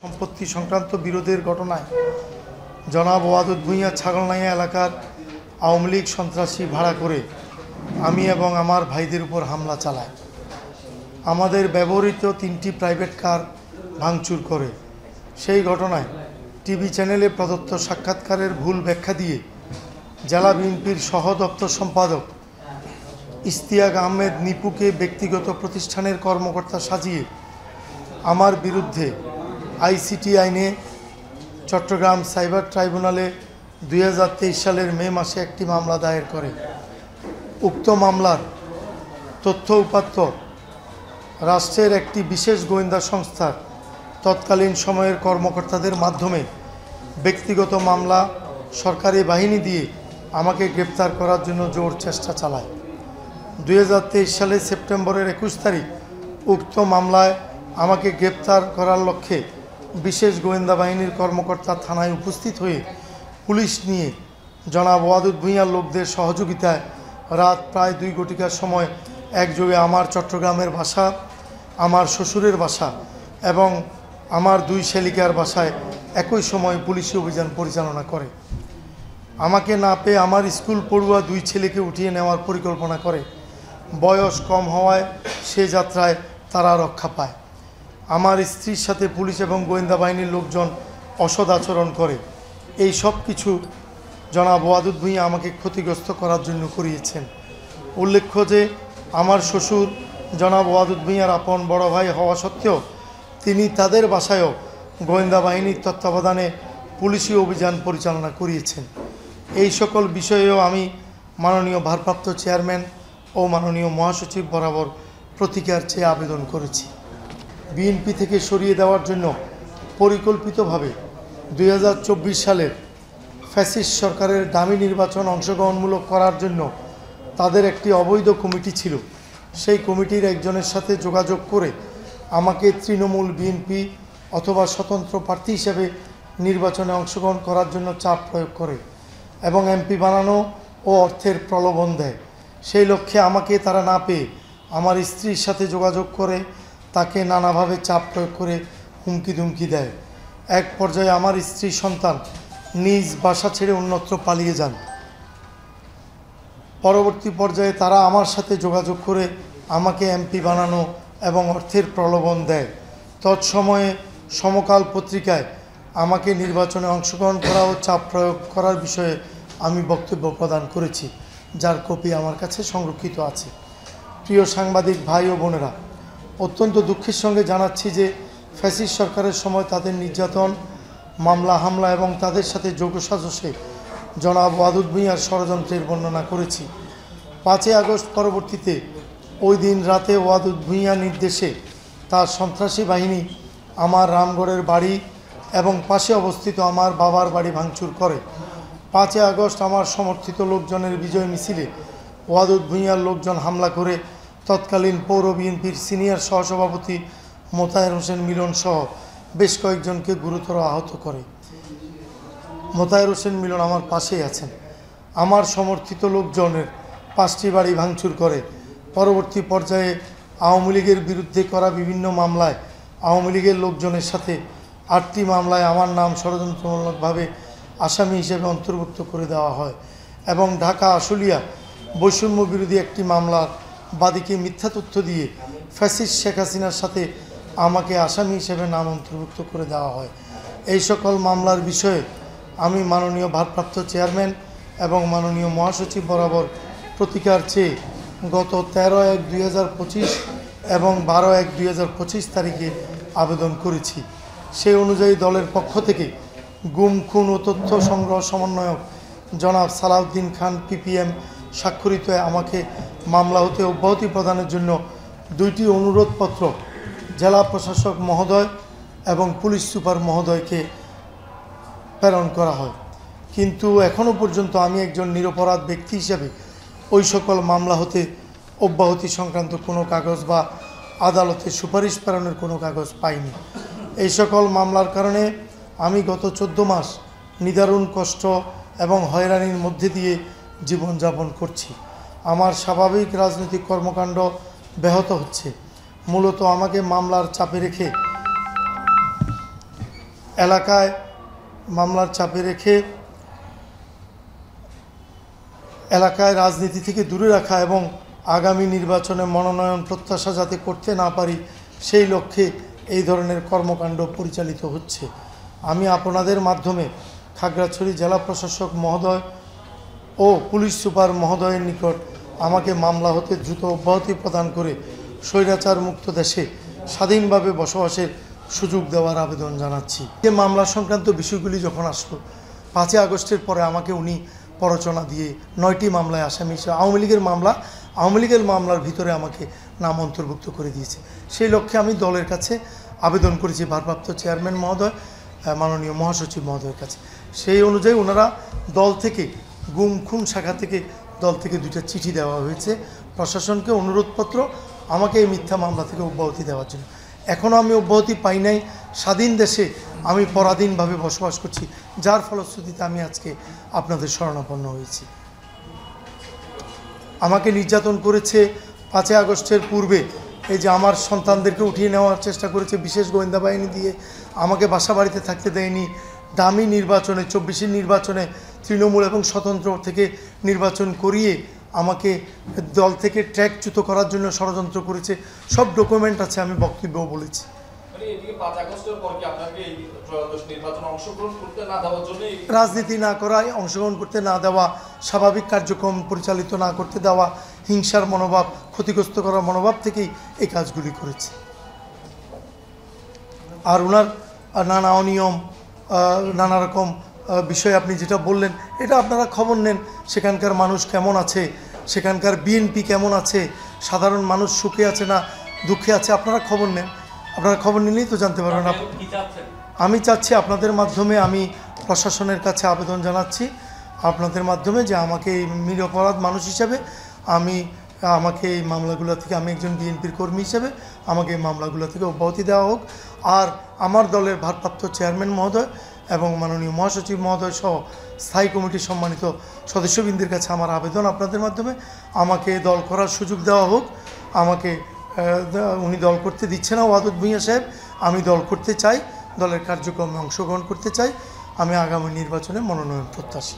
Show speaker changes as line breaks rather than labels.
সম্পত্তি সংক্রান্ত বিরোধের ঘটনায় জনাব ওয়াদুদ ভূঁইয়া ছাগলনাইয়া এলাকার আওয়ামী লীগ সন্ত্রাসী ভাড়া করে আমি এবং আমার ভাইদের উপর হামলা চালায়। আমাদের ব্যবহৃত 3টি প্রাইভেট কার ভাঙচুর করে। সেই ঘটনায় টিভি চ্যানেলে প্রদত্ত সাক্ষাৎকারের ভুল ব্যাখ্যা দিয়ে জেলা বিএনপির সহ দপ্তর সম্পাদক ইশতিয়াক আহমেদ নিপুকে ব্যক্তিগত প্রতিষ্ঠানের কর্মকর্তা সাজিয়ে আমার বিরুদ্ধে আইসিটি আইনে চট্টগ্রাম সাইবার ট্রাইব্যুনালে 2023 সালের মে মাসে একটি মামলা দায়ের করে। উক্ত মামলার তথ্য উপাত্ত রাষ্ট্রের একটি বিশেষ গোয়েন্দা সংস্থার তৎকালীন সময়ের কর্মকর্তাদের মাধ্যমে ব্যক্তিগত মামলা সরকারি বাহিনী দিয়ে আমাকে গ্রেপ্তার করার জন্য জোর চেষ্টা চালায়। 2023 সালের সেপ্টেম্বরের 21 তারিখ উক্ত মামলায় আমাকে গ্রেপ্তার করার লক্ষ্যে বিশেষ গোয়েন্দা বাহিনীর কর্মকর্তা থানায় উপস্থিত হয়ে পুলিশ নিয়ে জনাব ওয়াদুদ ভূঁইয়ার লোকদের সহযোগিতায় রাত প্রায় 2 ঘটিকার সময় একযোগে আমার চট্টগ্রামের বাসা, আমার শ্বশুরের বাসা এবং আমার 2 শ্যালিকার বাসায় একই সময় পুলিশি অভিযান পরিচালনা করে। আমাকে না পেয়ে আমার স্কুল পড়ুয়া 2 ছেলেকে উঠিয়ে নেওয়ার পরিকল্পনা করে। বয়স কম হওয়ায় সে যাত্রায় তারা রক্ষা পায়। আমার স্ত্রীর সাথে পুলিশ এবং গোয়েন্দা বাহিনীর লোকজন অসৎ আচরণ করে। এই সব কিছু জনাব ওয়াদুদ ভূঁইয়া আমাকে ক্ষতিগ্রস্ত করার জন্য করিয়েছেন। উল্লেখ্য যে আমার শ্বশুর জনাব ওয়াদুদ ভূঁইয়ার আপন বড় ভাই হওয়া সত্ত্বেও তিনি তাদের বাসায়ও গোয়েন্দা বাহিনীর তত্ত্বাবধানে পুলিশি অভিযান পরিচালনা করিয়েছেন। এই সকল বিষয়েও আমি মাননীয় ভারপ্রাপ্ত চেয়ারম্যান ও মাননীয় মহাসচিব বরাবর প্রতিকার চেয়ে আবেদন করেছি। বিএনপি থেকে সরিয়ে দেওয়ার জন্য পরিকল্পিতভাবে 2024 সালের ফ্যাসিস্ট সরকারের দামি নির্বাচন অংশগ্রহণমূলক করার জন্য তাদের একটি অবৈধ কমিটি ছিল। সেই কমিটির একজনের সাথে যোগাযোগ করে আমাকে তৃণমূল, বিএনপি অথবা স্বতন্ত্র প্রার্থী হিসেবে নির্বাচনে অংশগ্রহণ করার জন্য চাপ প্রয়োগ করে এবং এমপি বানানো ও অর্থের প্রলোভন দেয়। সেই লক্ষ্যে আমাকে তারা না পেয়ে আমার স্ত্রীর সাথে যোগাযোগ করে তাকে নানাভাবে চাপ প্রয়োগ করে হুমকি ধুমকি দেয়। এক পর্যায়ে আমার স্ত্রী সন্তান নিজ বাসা ছেড়ে অন্যত্র পালিয়ে যান। পরবর্তী পর্যায়ে তারা আমার সাথে যোগাযোগ করে আমাকে এমপি বানানো এবং অর্থের প্রলোভন দেয়। তৎসময়ে সমকাল পত্রিকায় আমাকে নির্বাচনে অংশগ্রহণ করা ও চাপ প্রয়োগ করার বিষয়ে আমি বক্তব্য প্রদান করেছি, যার কপি আমার কাছে সংরক্ষিত আছে। প্রিয় সাংবাদিক ভাই ও বোনেরা, অত্যন্ত দুঃখের সঙ্গে জানাচ্ছি যে ফ্যাসিস্ট সরকারের সময় তাদের নির্যাতন, মামলা হামলা এবং তাদের সাথে যোগসাজশে জনাব ওয়াদুদ ভূঁইয়ার ষড়যন্ত্রের বর্ণনা করেছি। 5 আগস্ট পরবর্তীতে ওই দিন রাতে ওয়াদুদ ভূঁইয়া নির্দেশে তার সন্ত্রাসী বাহিনী আমার রামগড়ের বাড়ি এবং পাশে অবস্থিত আমার বাবার বাড়ি ভাঙচুর করে। 5 আগস্ট আমার সমর্থিত লোকজনের বিজয় মিছিলে ওয়াদুদ ভূঁইয়ার লোকজন হামলা করে তৎকালীন পৌর বিএনপির সিনিয়র সহসভাপতি মোতায়ের হোসেন মিলন সহ বেশ কয়েকজনকে গুরুতর আহত করে। মোতায়ের হোসেন মিলন আমার পাশেই আছেন। আমার সমর্থিত লোকজনের 5টি বাড়ি ভাঙচুর করে। পরবর্তী পর্যায়ে আওয়ামী লীগের বিরুদ্ধে করা বিভিন্ন মামলায় আওয়ামী লীগের লোকজনের সাথে 8টি মামলায় আমার নাম ষড়যন্ত্রমূলকভাবে আসামি হিসেবে অন্তর্ভুক্ত করে দেওয়া হয় এবং ঢাকা আশুলিয়া বৈষম্য বিরোধী একটি মামলার বাদীকে মিথ্যা তথ্য দিয়ে ফ্যাসিস্ট শেখ হাসিনার সাথে আমাকে আসামি হিসেবে নাম অন্তর্ভুক্ত করে দেওয়া হয়। এই সকল মামলার বিষয়ে আমি মাননীয় ভারপ্রাপ্ত চেয়ারম্যান এবং মাননীয় মহাসচিব বরাবর প্রতিকার চেয়ে গত 13/1/2025 এবং 12/1/2025 তারিখে আবেদন করেছি। সেই অনুযায়ী দলের পক্ষ থেকে গুম, খুন ও তথ্য সংগ্রহ সমন্বয়ক জনাব সালাউদ্দিন খান PPM স্বাক্ষরিত আমাকে মামলা হতে অব্যাহতি প্রদানের জন্য 2টি অনুরোধপত্র জেলা প্রশাসক মহোদয় এবং পুলিশ সুপার মহোদয়কে প্রেরণ করা হয়। কিন্তু এখনও পর্যন্ত আমি একজন নিরপরাধ ব্যক্তি হিসেবে ওই সকল মামলা হতে অব্যাহতি সংক্রান্ত কোনো কাগজ বা আদালতে সুপারিশ প্রেরণের কোনো কাগজ পাইনি। এই সকল মামলার কারণে আমি গত 14 মাস নিদারুণ কষ্ট এবং হয়রানির মধ্যে দিয়ে জীবনযাপন করছি। আমার স্বাভাবিক রাজনৈতিক কর্মকাণ্ড ব্যাহত হচ্ছে। মূলত আমাকে মামলার চাপে রেখে এলাকায় মামলার চাপে রেখে এলাকায় রাজনীতি থেকে দূরে রাখা এবং আগামী নির্বাচনে মনোনয়ন প্রত্যাশা যাতে করতে না পারি সেই লক্ষ্যে এই ধরনের কর্মকাণ্ড পরিচালিত হচ্ছে। আমি আপনাদের মাধ্যমে খাগড়াছড়ি জেলা প্রশাসক মহোদয় ও পুলিশ সুপার মহোদয়ের নিকট আমাকে মামলা হতে দ্রুত অব্যাহতি প্রদান করে স্বৈরাচার মুক্ত দেশে স্বাধীনভাবে বসবাসের সুযোগ দেওয়ার আবেদন জানাচ্ছি। যে মামলা সংক্রান্ত বিষয়গুলি যখন আসলো 5ই আগস্টের পরে আমাকে উনি প্ররোচনা দিয়ে 9টি মামলায় আসামি হিসেবে আওয়ামী লীগের মামলার ভিতরে আমাকে নাম অন্তর্ভুক্ত করে দিয়েছে। সেই লক্ষ্যে আমি দলের কাছে আবেদন করেছি ভারপ্রাপ্ত চেয়ারম্যান মহোদয়, মাননীয় মহাসচিব মহোদয়ের কাছে। সেই অনুযায়ী ওনারা দল থেকে গুম খুন শাখা থেকে দল থেকে 2টা চিঠি দেওয়া হয়েছে প্রশাসনকে, অনুরোধপত্র আমাকে এই মিথ্যা মামলা থেকে অব্যাহতি দেওয়ার জন্য। এখনও আমি অব্যাহতি পাই নাই। স্বাধীন দেশে আমি পরাধীনভাবে বসবাস করছি, যার ফলশ্রুতিতে আমি আজকে আপনাদের শরণাপন্ন হয়েছি। আমাকে নির্যাতন করেছে 5ই আগস্টের পূর্বে। এই যে আমার সন্তানদেরকে উঠিয়ে নেওয়ার চেষ্টা করেছে বিশেষ গোয়েন্দা বাহিনী দিয়ে, আমাকে বাসা বাড়িতে থাকতে দেয়নি। দামি নির্বাচনে 24-এর নির্বাচনে তৃণমূল এবং স্বতন্ত্র থেকে নির্বাচন করিয়ে আমাকে দল থেকে ট্র্যাকচ্যুত করার জন্য ষড়যন্ত্র করেছে। সব ডকুমেন্ট আছে, আমি বক্তব্যও বলেছি। রাজনীতি না করায়, অংশগ্রহণ করতে না দেওয়া, স্বাভাবিক কার্যক্রম পরিচালিত না করতে দেওয়া, হিংসার মনোভাব, ক্ষতিগ্রস্ত করার মনোভাব থেকেই এই কাজগুলি করেছে। আর ওনার নানা অনিয়ম, নানা রকম বিষয় আপনি যেটা বললেন, এটা আপনারা খবর নেন। সেখানকার মানুষ কেমন আছে, সেখানকার বিএনপি কেমন আছে, সাধারণ মানুষ সুখে আছে না দুঃখে আছে, আপনারা খবর নেন। আপনারা খবর নিলেই তো জানতে পারবেন। আমি চাচ্ছি আপনাদের মাধ্যমে, আমি প্রশাসনের কাছে আবেদন জানাচ্ছি আপনাদের মাধ্যমে যে আমাকে এই নিরপরাধ মানুষ হিসাবে আমাকে এই মামলাগুলো থেকে, আমি একজন বিএনপির কর্মী হিসেবে আমাকে এই মামলাগুলো থেকে অব্যাহতি দেওয়া হোক। আর আমার দলের ভারপ্রাপ্ত চেয়ারম্যান মহোদয় এবং মাননীয় মহাসচিব মহোদয় সহ স্থায়ী কমিটির সম্মানিত সদস্যবৃন্দের কাছে আমার আবেদন আপনাদের মাধ্যমে আমাকে দল করার সুযোগ দেওয়া হোক। আমাকে উনি দল করতে দিচ্ছে না ওয়াদুদ ভূঁইয়া সাহেব, আমি দল করতে চাই, দলের কার্যক্রমে অংশগ্রহণ করতে চাই। আমি আগামী নির্বাচনে মনোনয়ন প্রত্যাশী।